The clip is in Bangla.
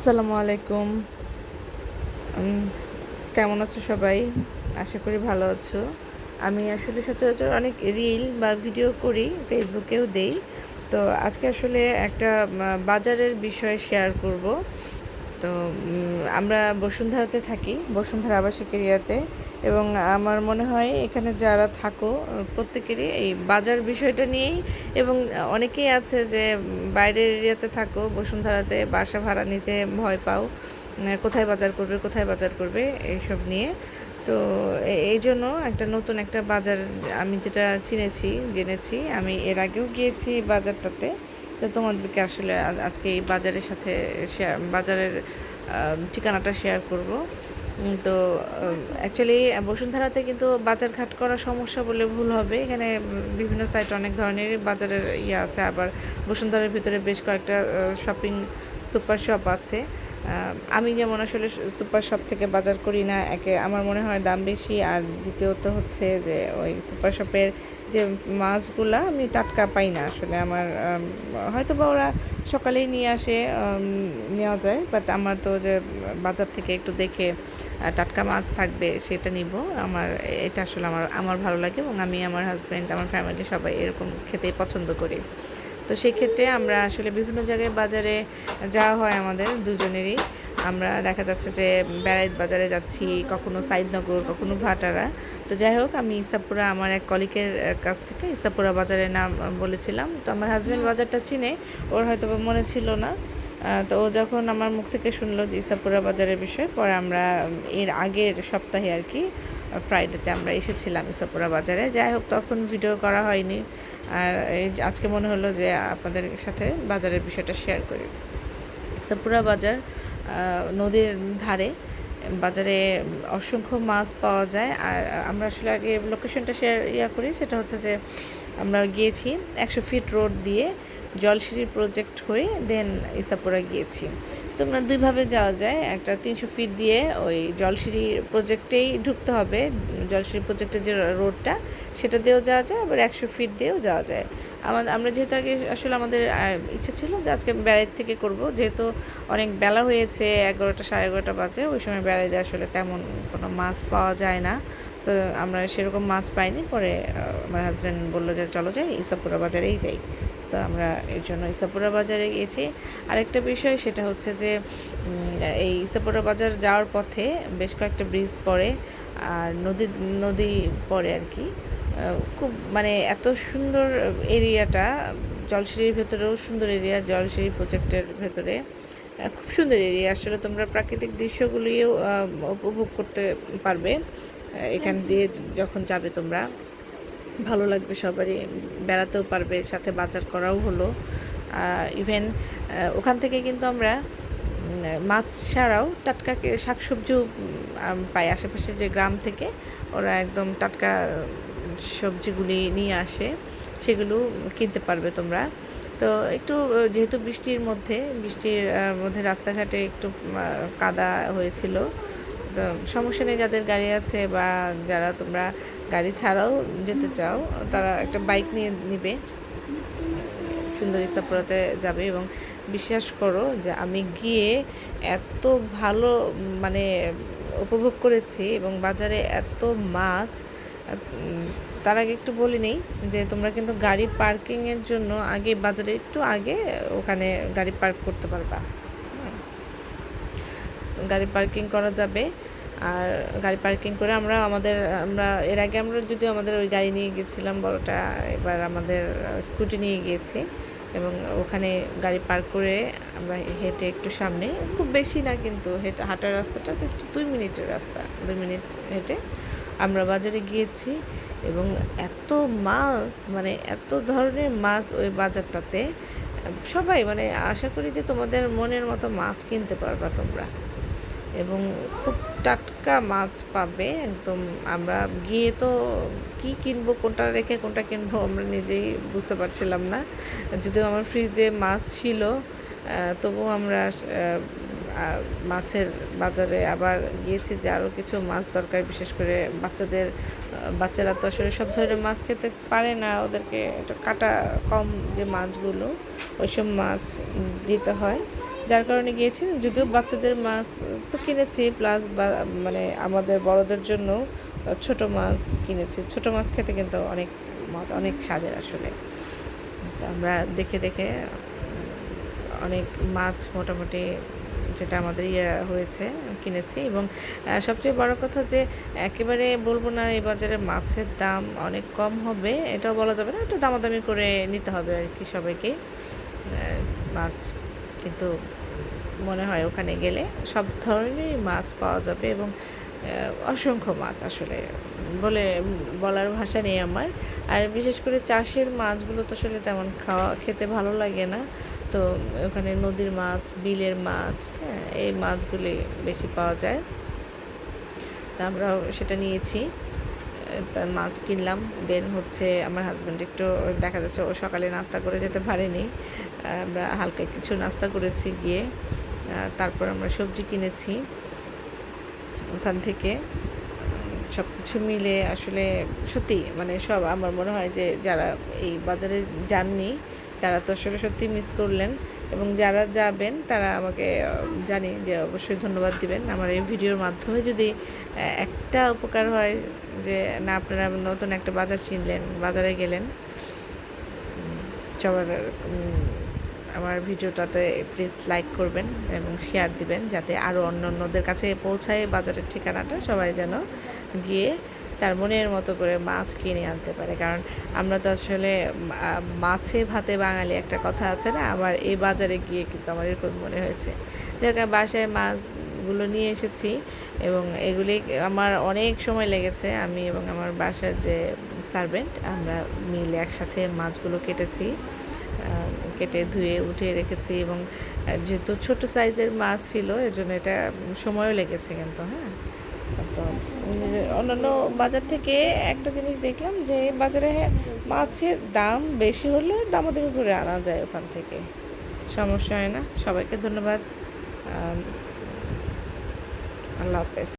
আসসালামু আলাইকুম। উম কেমন আছো সবাই? আশা করি ভালো আছো। আমি আসলে সচরাচর অনেক রিল বা ভিডিও করি, ফেসবুকেও দেই। তো আজকে আসলে একটা বাজারের বিষয় শেয়ার করব। তো আমরা বসুন্ধরাতে থাকি, বসুন্ধরা আবাসিক এরিয়াতে, এবং আমার মনে হয় এখানে যারা থাকো প্রত্যেকেরই এই বাজার বিষয়টা নিয়েই, এবং অনেকেই আছে যে বাইরের এরিয়াতে থাকো, বসুন্ধরাতে বাসা ভাড়া নিতে ভয় পাও, কোথায় বাজার করবে কোথায় বাজার করবে এইসব নিয়ে। তো এই জন্য একটা নতুন একটা বাজার আমি যেটা জেনেছি, আমি এর আগেও গিয়েছি বাজারটাতে। তো তোমাদেরকে আসলে আজকে এই বাজারের সাথে বাজারের ঠিকানাটা শেয়ার করব। তো অ্যাকচুয়ালি বসুন্ধরাতে কিন্তু বাজারঘাট করা সমস্যা বলে ভুল হবে। এখানে বিভিন্ন সাইটে অনেক ধরনের বাজারের আছে, আবার বসুন্ধরার ভিতরে বেশ কয়েকটা সুপার শপ আছে। আমি যেমন আসলে সুপার শপ থেকে বাজার করি না, একে আমার মনে হয় দাম বেশি, আর দ্বিতীয়ত হচ্ছে যে ওই সুপার শপের যে মাছগুলা আমি টাটকা পাই না আসলে। আমার হয়তো বা ওরা সকালেই নিয়ে আসে, নেওয়া যায়, বাট আমার তো যে বাজার থেকে একটু দেখে টাটকা মাছ থাকবে সেটা নিব। এটা আসলে আমার ভালো লাগে, এবং আমি, আমার হাজব্যান্ড, আমার ফ্যামিলি সবাই এরকম খেতেই পছন্দ করি। তো সেক্ষেত্রে আমরা আসলে বিভিন্ন জায়গায় বাজারে যাওয়া হয় আমাদের দুজনেরই। আমরা দেখা যাচ্ছে যে বেড়াইত বাজারে যাচ্ছি, কখনো সাইদনগর, কখনো ভাটারা। তো যাই হোক, আমি ইসাপুরা আমার এক কলিগের কাছ থেকে ইসাপুরা বাজারের নাম বলেছিলাম। তো আমার হাজব্যান্ড বাজারটা চিনে, ওর হয়তো মনে ছিল না। তো ও যখন আমার মুখ থেকে শুনলো যে ইসাপুরা বাজারের বিষয়ে, পরে আমরা এর আগের সপ্তাহে আর কি ফ্রাইডেতে আমরা এসেছিলাম ইসাপুরা বাজারে। যাই হোক, তখন ভিডিও করা হয়নি, আর আজকে মনে হলো যে আপনাদের সাথে বাজারের বিষয়টা শেয়ার করি। ইসাপুরা বাজার নদীর ধারে, বাজারে অসংখ্য মাছ পাওয়া যায়। আর আমরা আসলে আগে লোকেশনটা শেয়ার করি, সেটা হচ্ছে যে আমরা গিয়েছি 100 ফিট রোড দিয়ে জলসিঁড়ি প্রজেক্ট হয়ে দেন ইসাপুরা গিয়েছি। তোমরা দুইভাবে যাওয়া যায়, একটা 300 ফিট দিয়ে ওই জলসিঁড়ি প্রজেক্টেই ঢুকতে হবে, জলসিঁড়ি প্রজেক্টের যে রোডটা সেটা দিয়েও যাওয়া যায়, আবার 100 ফিট দিয়েও যাওয়া যায়। আমরা যেহেতু আগে আসলে আমাদের ইচ্ছা ছিল যে আজকে বেড়াইত থেকে করব, যেহেতু অনেক বেলা হয়েছে, 11টা 11:30 বাজে, ওই সময় বেড়াইতে আসলে তেমন কোনো মাছ পাওয়া যায় না। তো আমরা সেরকম মাছ পাইনি। পরে আমার হাজব্যান্ড বললো যে চলো যাই, ইসাপুরা বাজারেই যাই। তো আমরা এর জন্য ইসাপুরা বাজারে গিয়েছি। আরেকটা বিষয় সেটা হচ্ছে যে এই ইসাপুরা বাজার যাওয়ার পথে বেশ কয়েকটা ব্রিজ পড়ে, আর নদী পড়ে আর কি। খুব মানে এত সুন্দর এরিয়াটা, জলসিঁড়ির ভেতরেও সুন্দর এরিয়া, জলসিঁড়ি প্রজেক্টের ভেতরে খুব সুন্দর এরিয়া। আসলে তোমরা প্রাকৃতিক দৃশ্যগুলিও উপভোগ করতে পারবে এখান দিয়ে যখন যাবে তোমরা। ভালো লাগবে সবারই, বেড়াতেও পারবে, সাথে বাজার করাও হলো। ইভেন ওখান থেকে কিন্তু আমরা মাছ ছাড়াও টাটকা শাকসবজিও পাই। আশেপাশে যে গ্রাম থেকে ওরা একদম টাটকা সবজিগুলি নিয়ে আসে, সেগুলো কিনতে পারবে তোমরা। তো একটু যেহেতু বৃষ্টির মধ্যে রাস্তাঘাটে একটু কাদা হয়েছিল, তো সমস্যা নেই, যাদের গাড়ি আছে বা যারা তোমরা গাড়ি ছাড়াও যেতে চাও, তারা একটা বাইক নিবে, সুন্দর ইসাপুরাতে যাবে। এবং বিশ্বাস করো যে আমি গিয়ে এত ভালো মানে উপভোগ করেছি, এবং বাজারে এত মাছ। তার আগে একটু বলে নেই যে তোমরা কিন্তু গাড়ি পার্কিংয়ের জন্য আগে বাজারে একটু আগে ওখানে গাড়ি পার্ক করতে পারবা, গাড়ি পার্কিং করা যাবে। আর গাড়ি পার্কিং করে আমরা এর আগে যদিও আমাদের ওই গাড়ি নিয়ে গেছিলাম বড়টা, এবার আমাদের স্কুটি নিয়ে গিয়েছি, এবং ওখানে গাড়ি পার্ক করে আমরা হেঁটে একটু সামনে, খুব বেশি না কিন্তু হাঁটার রাস্তাটা জাস্ট 2 মিনিটের রাস্তা, 2 মিনিট হেঁটে আমরা বাজারে গিয়েছি। এবং এত মাছ, মানে এত ধরনের মাছ ওই বাজারটাতে, সবাই মানে আশা করি যে তোমাদের মনের মতো মাছ কিনতে পারবা তোমরা, এবং খুব টাটকা মাছ পাবে একদম। আমরা গিয়ে তো কি কিনবো, কোনটা রেখে কোনটা কিনবো আমরা নিজেই বুঝতে পারছিলাম না। যদিও আমার ফ্রিজে মাছ ছিল, তবুও আমরা মাছের বাজারে আবার গিয়েছি যে আরও কিছু মাছ দরকার, বিশেষ করে বাচ্চারা তো আসলে সব ধরনের মাছ খেতে পারে না, ওদেরকে একটু কাটা কম যে মাছগুলো, ওইসব মাছ দিতে হয়। যার কারণে গিয়েছি। যদিও বাচ্চাদের মাছ তো কিনেছি, প্লাস মানে আমাদের বড়দের জন্য ছোট মাছ কিনেছি। ছোট মাছ খেতে কিন্তু অনেক মজা, অনেক স্বাদের আসলে। তো আমরা দেখে দেখে অনেক মাছ মোটামুটি যেটা আমাদের হয়েছে কিনেছি। এবং সবচেয়ে বড় কথা যে একেবারে বলবো না এই বাজারে মাছের দাম অনেক কম হবে এটাও বলা যাবে না, একটু দামাদামি করে নিতে হবে আর কি সবাইকে মাছ। কিন্তু মনে হয় ওখানে গেলে সব ধরনেরই মাছ পাওয়া যাবে এবং অসংখ্য মাছ আসলে বলার ভাষা নেই আমার। আর বিশেষ করে চাষের মাছগুলো তো আসলে তেমন খেতে ভালো লাগে না। তো ওখানে নদীর মাছ, বিলের মাছ, হ্যাঁ, এই মাছগুলি বেশি পাওয়া যায়। তা আমরাও সেটা নিয়েছি, তার মাছ কিনলাম। দেন হচ্ছে আমার হাজব্যান্ড একটু দেখা যাচ্ছে ও সকালে নাস্তা করে যেতে পারেনি, আমরা হালকা কিছু নাস্তা করেছি গিয়ে। তারপর আমরা সবজি কিনেছি ওখান থেকে। সব কিছু মিলে আসলে সত্যি মানে সব আমার মনে হয় যে যারা এই বাজারে যাননি তারা তো আসলে সত্যি মিস করলেন, এবং যারা যাবেন তারা আমাকে জানি যে অবশ্যই ধন্যবাদ দিবেন। আমার এই ভিডিওর মাধ্যমে যদি একটা উপকার হয় যে না আপনারা নতুন একটা বাজার চিনলেন, বাজারে গেলেন, সবার আমার ভিডিওটাতে প্লিজ লাইক করবেন এবং শেয়ার দিবেন যাতে আরও অন্যদের কাছে পৌঁছায় বাজারের ঠিকানাটা, সবাই যেন গিয়ে তার মনের মতো করে মাছ কিনে আনতে পারে। কারণ আমরা তো আসলে মাছে ভাতে বাঙালি একটা কথা আছে না, আমার এই বাজারে গিয়ে কিন্তু আমার এরকম মনে হয়েছে। দেখো বাসায় মাছগুলো নিয়ে এসেছি এবং এগুলি আমার অনেক সময় লেগেছে। আমি এবং আমার বাসার যে সার্ভেন্ট আমরা মিলে একসাথে মাছগুলো কেটেছি, কেটে ধুয়ে উঠিয়ে রেখেছি। এবং যেহেতু ছোটো সাইজের মাছ ছিল এর জন্য এটা সময়ও লেগেছে কিন্তু। হ্যাঁ, তো অন্যান্য বাজার থেকে একটা জিনিস দেখলাম যে বাজারে মাছের দাম বেশি হলেও দামাদামি করে আনা যায় ওখান থেকে, সমস্যা হয় না। সবাইকে ধন্যবাদ, আল্লাহ হাফেজ।